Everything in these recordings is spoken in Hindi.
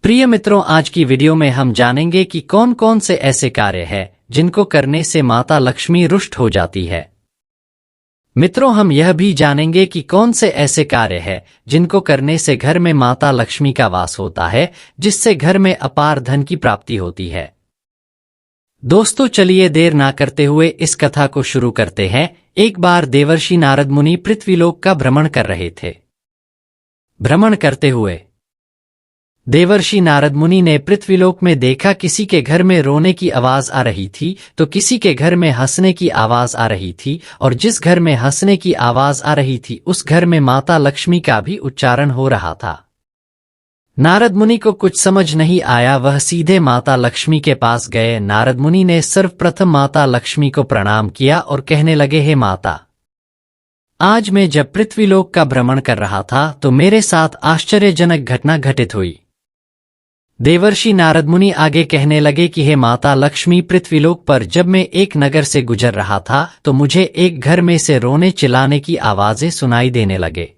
प्रिय मित्रों, आज की वीडियो में हम जानेंगे कि कौन कौन से ऐसे कार्य हैं जिनको करने से माता लक्ष्मी रुष्ट हो जाती है। मित्रों, हम यह भी जानेंगे कि कौन से ऐसे कार्य हैं जिनको करने से घर में माता लक्ष्मी का वास होता है, जिससे घर में अपार धन की प्राप्ति होती है। दोस्तों, चलिए देर ना करते हुए इस कथा को शुरू करते हैं। एक बार देवर्षि नारद मुनि पृथ्वीलोक का भ्रमण कर रहे थे। भ्रमण करते हुए देवर्षि नारद मुनि ने पृथ्वीलोक में देखा, किसी के घर में रोने की आवाज आ रही थी तो किसी के घर में हंसने की आवाज आ रही थी, और जिस घर में हंसने की आवाज आ रही थी उस घर में माता लक्ष्मी का भी उच्चारण हो रहा था। नारद मुनि को कुछ समझ नहीं आया, वह सीधे माता लक्ष्मी के पास गए। नारद मुनि ने सर्वप्रथम माता लक्ष्मी को प्रणाम किया और कहने लगे, हे माता, आज मैं जब पृथ्वीलोक का भ्रमण कर रहा था तो मेरे साथ आश्चर्यजनक घटना घटित हुई। देवर्षि नारद मुनि आगे कहने लगे कि हे माता लक्ष्मी, पृथ्वीलोक पर जब मैं एक नगर से गुजर रहा था तो मुझे एक घर में से रोने चिल्लाने की आवाजें सुनाई देने लगे,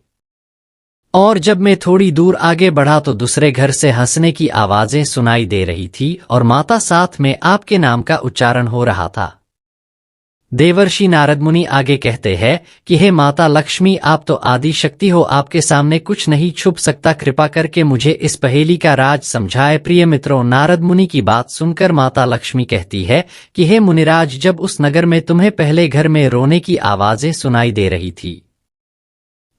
और जब मैं थोड़ी दूर आगे बढ़ा तो दूसरे घर से हंसने की आवाजें सुनाई दे रही थी, और माता साथ में आपके नाम का उच्चारण हो रहा था। देवर्षि नारद मुनि आगे कहते हैं कि हे माता लक्ष्मी, आप तो आदि शक्ति हो, आपके सामने कुछ नहीं छुप सकता, कृपा करके मुझे इस पहेली का राज समझाए। प्रिय मित्रों, नारद मुनि की बात सुनकर माता लक्ष्मी कहती है कि हे मुनिराज, जब उस नगर में तुम्हें पहले घर में रोने की आवाजें सुनाई दे रही थी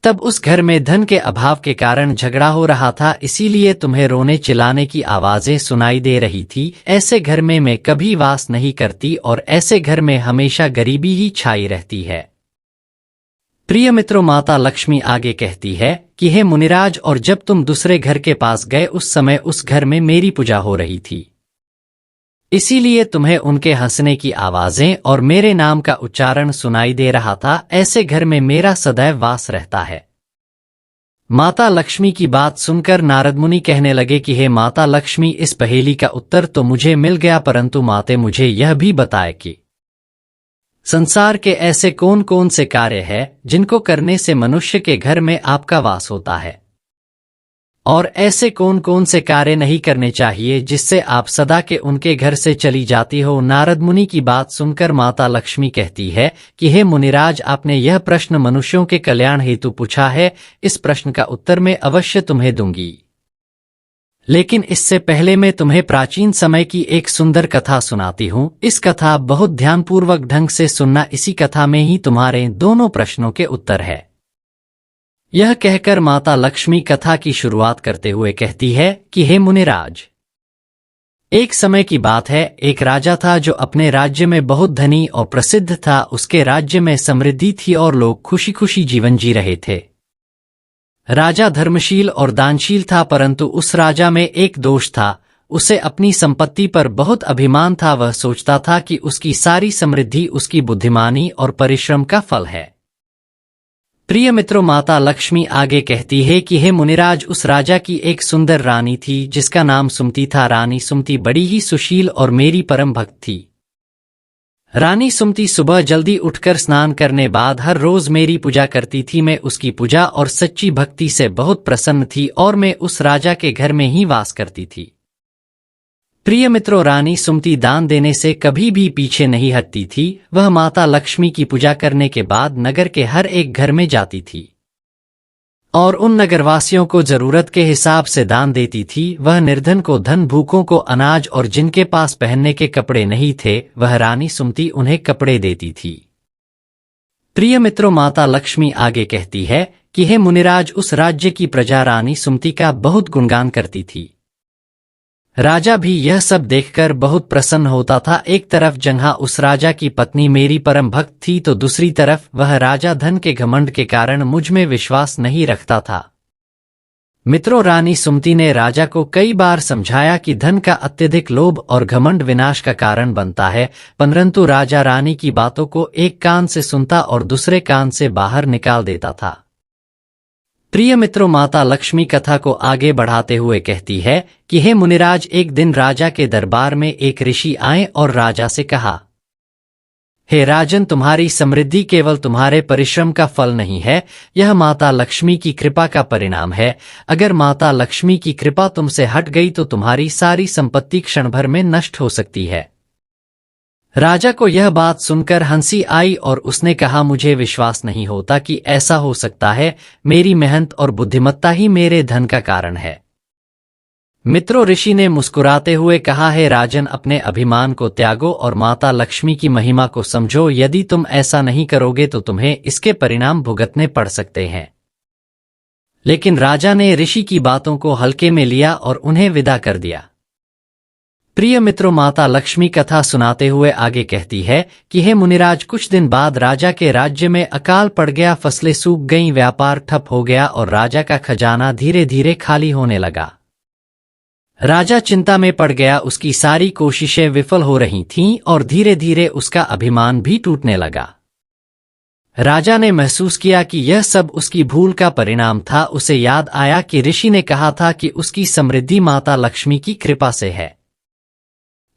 तब उस घर में धन के अभाव के कारण झगड़ा हो रहा था, इसीलिए तुम्हें रोने चिल्लाने की आवाजें सुनाई दे रही थी। ऐसे घर में मैं कभी वास नहीं करती और ऐसे घर में हमेशा गरीबी ही छाई रहती है। प्रिय मित्रों, माता लक्ष्मी आगे कहती है कि हे मुनिराज, और जब तुम दूसरे घर के पास गए उस समय उस घर में मेरी पूजा हो रही थी, इसीलिए तुम्हें उनके हंसने की आवाजें और मेरे नाम का उच्चारण सुनाई दे रहा था। ऐसे घर में मेरा सदैव वास रहता है। माता लक्ष्मी की बात सुनकर नारद मुनि कहने लगे कि हे माता लक्ष्मी, इस पहेली का उत्तर तो मुझे मिल गया, परंतु माते मुझे यह भी बताए कि संसार के ऐसे कौन कौन से कार्य हैं जिनको करने से मनुष्य के घर में आपका वास होता है, और ऐसे कौन कौन से कार्य नहीं करने चाहिए जिससे आप सदा के उनके घर से चली जाती हो। नारद मुनि की बात सुनकर माता लक्ष्मी कहती है कि हे मुनिराज, आपने यह प्रश्न मनुष्यों के कल्याण हेतु पूछा है, इस प्रश्न का उत्तर मैं अवश्य तुम्हें दूंगी, लेकिन इससे पहले मैं तुम्हें प्राचीन समय की एक सुंदर कथा सुनाती हूँ। इस कथा बहुत ध्यानपूर्वक ढंग से सुनना, इसी कथा में ही तुम्हारे दोनों प्रश्नों के उत्तर है। यह कहकर माता लक्ष्मी कथा की शुरुआत करते हुए कहती है कि हे मुनिराज, एक समय की बात है, एक राजा था जो अपने राज्य में बहुत धनी और प्रसिद्ध था। उसके राज्य में समृद्धि थी और लोग खुशी खुशी जीवन जी रहे थे। राजा धर्मशील और दानशील था, परंतु उस राजा में एक दोष था, उसे अपनी संपत्ति पर बहुत अभिमान था। वह सोचता था कि उसकी सारी समृद्धि उसकी बुद्धिमानी और परिश्रम का फल है। प्रिय मित्रों, माता लक्ष्मी आगे कहती है कि हे मुनिराज, उस राजा की एक सुंदर रानी थी जिसका नाम सुमति था। रानी सुमति बड़ी ही सुशील और मेरी परम भक्त थी। रानी सुमति सुबह जल्दी उठकर स्नान करने बाद हर रोज मेरी पूजा करती थी। मैं उसकी पूजा और सच्ची भक्ति से बहुत प्रसन्न थी और मैं उस राजा के घर में ही वास करती थी। प्रिय मित्रों, रानी सुमति दान देने से कभी भी पीछे नहीं हटती थी। वह माता लक्ष्मी की पूजा करने के बाद नगर के हर एक घर में जाती थी और उन नगरवासियों को जरूरत के हिसाब से दान देती थी। वह निर्धन को धन, भूखों को अनाज, और जिनके पास पहनने के कपड़े नहीं थे वह रानी सुमति उन्हें कपड़े देती थी। प्रिय मित्रों, माता लक्ष्मी आगे कहती है कि हे मुनिराज, उस राज्य की प्रजा रानी सुमति का बहुत गुणगान करती थी। राजा भी यह सब देखकर बहुत प्रसन्न होता था। एक तरफ जहाँ उस राजा की पत्नी मेरी परम भक्त थी तो दूसरी तरफ वह राजा धन के घमंड के कारण मुझ में विश्वास नहीं रखता था। मित्रों, रानी सुमति ने राजा को कई बार समझाया कि धन का अत्यधिक लोभ और घमंड विनाश का कारण बनता है, परंतु राजा रानी की बातों को एक कान से सुनता और दूसरे कान से बाहर निकाल देता था। प्रिय मित्रों, माता लक्ष्मी कथा को आगे बढ़ाते हुए कहती है कि हे मुनिराज, एक दिन राजा के दरबार में एक ऋषि आए और राजा से कहा, हे राजन, तुम्हारी समृद्धि केवल तुम्हारे परिश्रम का फल नहीं है, यह माता लक्ष्मी की कृपा का परिणाम है। अगर माता लक्ष्मी की कृपा तुमसे हट गई तो तुम्हारी सारी संपत्ति क्षण भर में नष्ट हो सकती है। राजा को यह बात सुनकर हंसी आई और उसने कहा, मुझे विश्वास नहीं होता कि ऐसा हो सकता है। मेरी मेहनत और बुद्धिमत्ता ही मेरे धन का कारण है। मित्रों, ऋषि ने मुस्कुराते हुए कहा, है राजन, अपने अभिमान को त्यागो और माता लक्ष्मी की महिमा को समझो। यदि तुम ऐसा नहीं करोगे तो तुम्हें इसके परिणाम भुगतने पड़ सकते हैं। लेकिन राजा ने ऋषि की बातों को हल्के में लिया और उन्हें विदा कर दिया। प्रिय मित्रों, माता लक्ष्मी कथा सुनाते हुए आगे कहती है कि हे मुनिराज, कुछ दिन बाद राजा के राज्य में अकाल पड़ गया, फसलें सूख गईं, व्यापार ठप हो गया और राजा का खजाना धीरे धीरे खाली होने लगा। राजा चिंता में पड़ गया, उसकी सारी कोशिशें विफल हो रही थीं और धीरे धीरे उसका अभिमान भी टूटने लगा। राजा ने महसूस किया कि यह सब उसकी भूल का परिणाम था। उसे याद आया कि ऋषि ने कहा था कि उसकी समृद्धि माता लक्ष्मी की कृपा से है।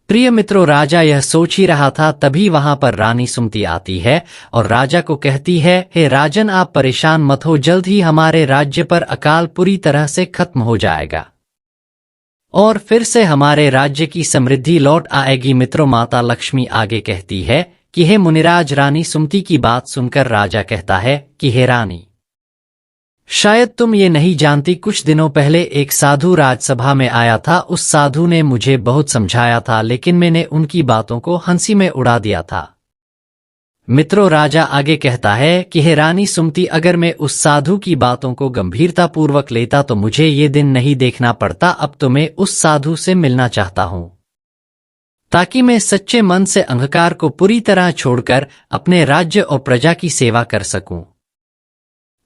प्रिय मित्रों, राजा यह सोच ही रहा था, तभी वहां पर रानी सुमति आती है और राजा को कहती है, हे राजन, आप परेशान मत हो, जल्द ही हमारे राज्य पर अकाल पूरी तरह से खत्म हो जाएगा और फिर से हमारे राज्य की समृद्धि लौट आएगी। मित्रों, माता लक्ष्मी आगे कहती है कि हे मुनिराज, रानी सुमति की बात सुनकर राजा कहता है कि हे रानी, शायद तुम ये नहीं जानती, कुछ दिनों पहले एक साधु राजसभा में आया था। उस साधु ने मुझे बहुत समझाया था, लेकिन मैंने उनकी बातों को हंसी में उड़ा दिया था। मित्रों, राजा आगे कहता है कि हे रानी सुमति, अगर मैं उस साधु की बातों को गंभीरतापूर्वक लेता तो मुझे ये दिन नहीं देखना पड़ता। अब तो मैं उस साधु से मिलना चाहता हूं, ताकि मैं सच्चे मन से अहंकार को पूरी तरह छोड़कर अपने राज्य और प्रजा की सेवा कर सकूं।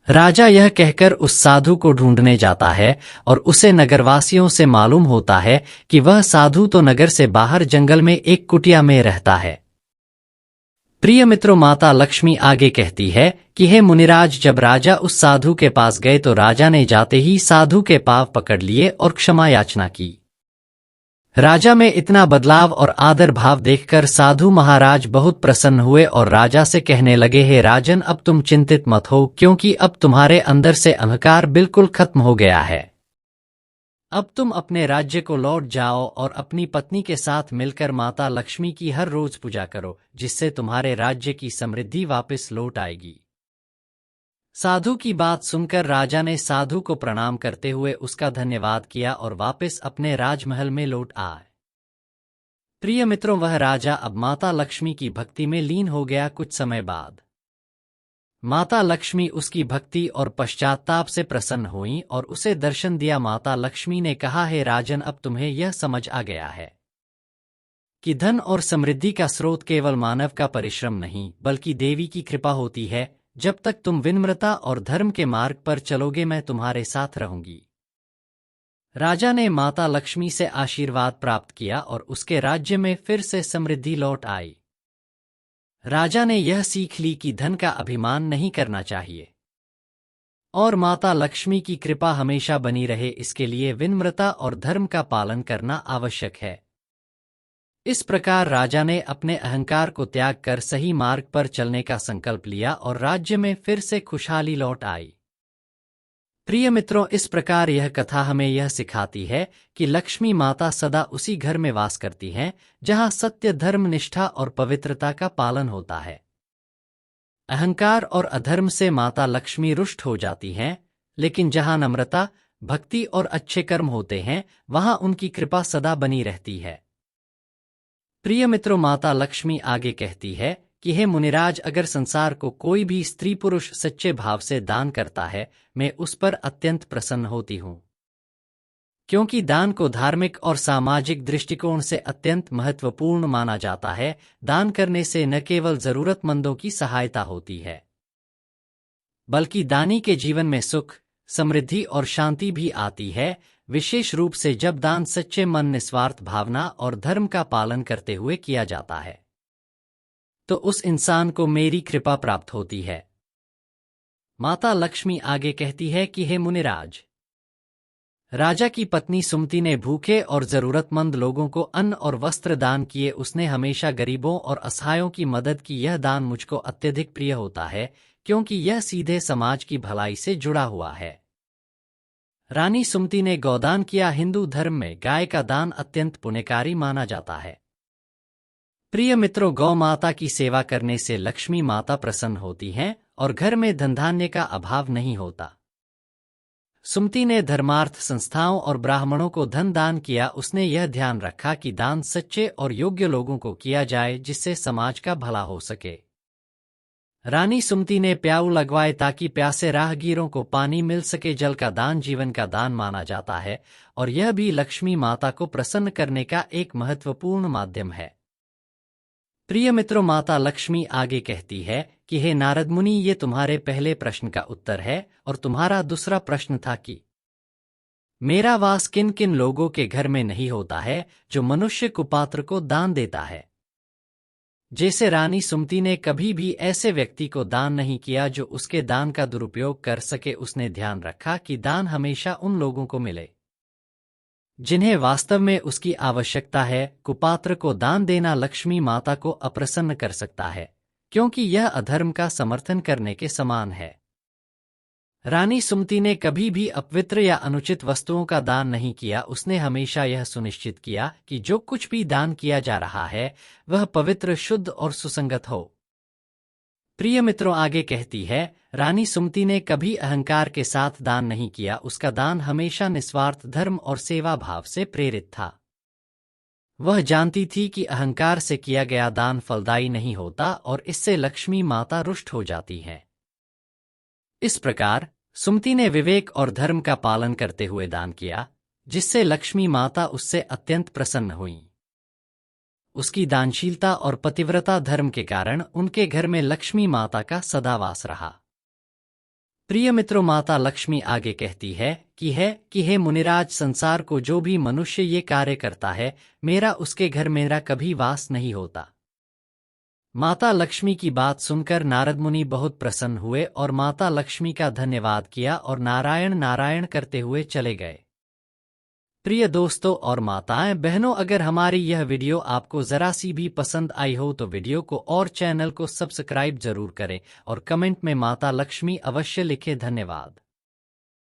राजा यह कहकर उस साधु को ढूंढने जाता है और उसे नगरवासियों से मालूम होता है कि वह साधु तो नगर से बाहर जंगल में एक कुटिया में रहता है। प्रिय मित्रों, माता लक्ष्मी आगे कहती है कि हे मुनिराज, जब राजा उस साधु के पास गए तो राजा ने जाते ही साधु के पांव पकड़ लिए और क्षमा याचना की। राजा में इतना बदलाव और आदर भाव देखकर साधु महाराज बहुत प्रसन्न हुए और राजा से कहने लगे, हे राजन, अब तुम चिंतित मत हो, क्योंकि अब तुम्हारे अंदर से अहंकार बिल्कुल खत्म हो गया है। अब तुम अपने राज्य को लौट जाओ और अपनी पत्नी के साथ मिलकर माता लक्ष्मी की हर रोज पूजा करो, जिससे तुम्हारे राज्य की समृद्धि वापस लौट आएगी। साधु की बात सुनकर राजा ने साधु को प्रणाम करते हुए उसका धन्यवाद किया और वापस अपने राजमहल में लौट आए। प्रिय मित्रों, वह राजा अब माता लक्ष्मी की भक्ति में लीन हो गया। कुछ समय बाद माता लक्ष्मी उसकी भक्ति और पश्चाताप से प्रसन्न हुईं और उसे दर्शन दिया। माता लक्ष्मी ने कहा, हे राजन, अब तुम्हें यह समझ आ गया है कि धन और समृद्धि का स्रोत केवल मानव का परिश्रम नहीं बल्कि देवी की कृपा होती है। जब तक तुम विनम्रता और धर्म के मार्ग पर चलोगे, मैं तुम्हारे साथ रहूंगी। राजा ने माता लक्ष्मी से आशीर्वाद प्राप्त किया और उसके राज्य में फिर से समृद्धि लौट आई। राजा ने यह सीख ली कि धन का अभिमान नहीं करना चाहिए और माता लक्ष्मी की कृपा हमेशा बनी रहे, इसके लिए विनम्रता और धर्म का पालन करना आवश्यक है। इस प्रकार राजा ने अपने अहंकार को त्याग कर सही मार्ग पर चलने का संकल्प लिया और राज्य में फिर से खुशहाली लौट आई। प्रिय मित्रों, इस प्रकार यह कथा हमें यह सिखाती है कि लक्ष्मी माता सदा उसी घर में वास करती हैं जहां सत्य, धर्म, निष्ठा और पवित्रता का पालन होता है। अहंकार और अधर्म से माता लक्ष्मी रुष्ट हो जाती हैं, लेकिन जहां नम्रता, भक्ति और अच्छे कर्म होते हैं, वहां उनकी कृपा सदा बनी रहती है। प्रिय मित्रों, माता लक्ष्मी आगे कहती है कि हे मुनिराज, अगर संसार को कोई भी स्त्री पुरुष सच्चे भाव से दान करता है, मैं उस पर अत्यंत प्रसन्न होती हूँ, क्योंकि दान को धार्मिक और सामाजिक दृष्टिकोण से अत्यंत महत्वपूर्ण माना जाता है। दान करने से न केवल जरूरतमंदों की सहायता होती है, बल्कि दानी के जीवन में सुख, समृद्धि और शांति भी आती है, विशेष रूप से जब दान सच्चे मन, निस्वार्थ भावना और धर्म का पालन करते हुए किया जाता है, तो उस इंसान को मेरी कृपा प्राप्त होती है। माता लक्ष्मी आगे कहती है कि हे मुनिराज, राजा की पत्नी सुमति ने भूखे और जरूरतमंद लोगों को अन्न और वस्त्र दान किए। उसने हमेशा गरीबों और असहायों की मदद की। यह दान मुझको अत्यधिक प्रिय होता है क्योंकि यह सीधे समाज की भलाई से जुड़ा हुआ है। रानी सुमति ने गौदान किया। हिंदू धर्म में गाय का दान अत्यंत पुण्यकारी माना जाता है। प्रिय मित्रों, गौ माता की सेवा करने से लक्ष्मी माता प्रसन्न होती हैं और घर में धन धान्य का अभाव नहीं होता। सुमति ने धर्मार्थ संस्थाओं और ब्राह्मणों को धन दान किया। उसने यह ध्यान रखा कि दान सच्चे और योग्य लोगों को किया जाए जिससे समाज का भला हो सके। रानी सुमति ने प्याऊ लगवाए ताकि प्यासे राहगीरों को पानी मिल सके। जल का दान जीवन का दान माना जाता है और यह भी लक्ष्मी माता को प्रसन्न करने का एक महत्वपूर्ण माध्यम है। प्रिय मित्रों, माता लक्ष्मी आगे कहती है कि हे नारद मुनि, ये तुम्हारे पहले प्रश्न का उत्तर है और तुम्हारा दूसरा प्रश्न था कि मेरा वास किन किन लोगों के घर में नहीं होता है जो मनुष्य कुपात्र को दान देता है। जैसे रानी सुमति ने कभी भी ऐसे व्यक्ति को दान नहीं किया जो उसके दान का दुरुपयोग कर सके। उसने ध्यान रखा कि दान हमेशा उन लोगों को मिले जिन्हें वास्तव में उसकी आवश्यकता है। कुपात्र को दान देना लक्ष्मी माता को अप्रसन्न कर सकता है क्योंकि यह अधर्म का समर्थन करने के समान है। रानी सुमति ने कभी भी अपवित्र या अनुचित वस्तुओं का दान नहीं किया। उसने हमेशा यह सुनिश्चित किया कि जो कुछ भी दान किया जा रहा है वह पवित्र, शुद्ध और सुसंगत हो। प्रिय मित्रों, आगे कहती है, रानी सुमति ने कभी अहंकार के साथ दान नहीं किया। उसका दान हमेशा निस्वार्थ धर्म और सेवा भाव से प्रेरित था। वह जानती थी कि अहंकार से किया गया दान फलदायी नहीं होता और इससे लक्ष्मी माता रुष्ट हो जाती है। इस प्रकार सुमति ने विवेक और धर्म का पालन करते हुए दान किया, जिससे लक्ष्मी माता उससे अत्यंत प्रसन्न हुई। उसकी दानशीलता और पतिव्रता धर्म के कारण उनके घर में लक्ष्मी माता का सदा वास रहा। प्रिय मित्रों, माता लक्ष्मी आगे कहती है कि हे मुनिराज, संसार को जो भी मनुष्य ये कार्य करता है, मेरा उसके घर मेरा कभी वास नहीं होता। माता लक्ष्मी की बात सुनकर नारद मुनि बहुत प्रसन्न हुए और माता लक्ष्मी का धन्यवाद किया और नारायण नारायण करते हुए चले गए। प्रिय दोस्तों और माताएं बहनों, अगर हमारी यह वीडियो आपको जरा सी भी पसंद आई हो तो वीडियो को और चैनल को सब्सक्राइब जरूर करें और कमेंट में माता लक्ष्मी अवश्य लिखें। धन्यवाद।